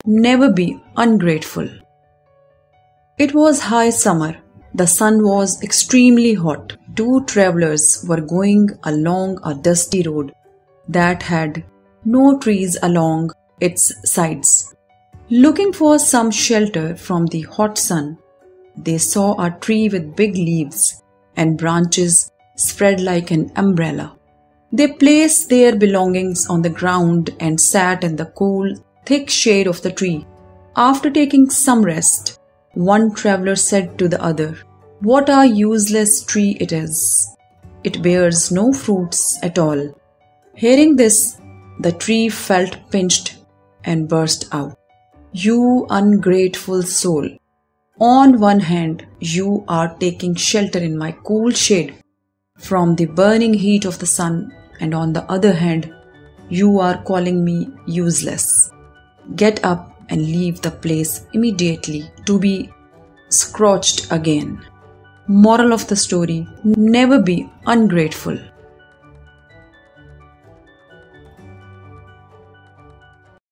Never be ungrateful. It was high summer. The sun was extremely hot. Two travelers were going along a dusty road that had no trees along its sides. Looking for some shelter from the hot sun, they saw a tree with big leaves and branches spread like an umbrella. They placed their belongings on the ground and sat in the cool, thick shade of the tree. After taking some rest, one traveler said to the other, "What a useless tree it is! It bears no fruits at all." Hearing this, the tree felt pinched and burst out. "You ungrateful soul! On one hand, you are taking shelter in my cool shade from the burning heat of the sun, and on the other hand, you are calling me useless. Get up and leave the place immediately to be scorched again." Moral of the story: never be ungrateful.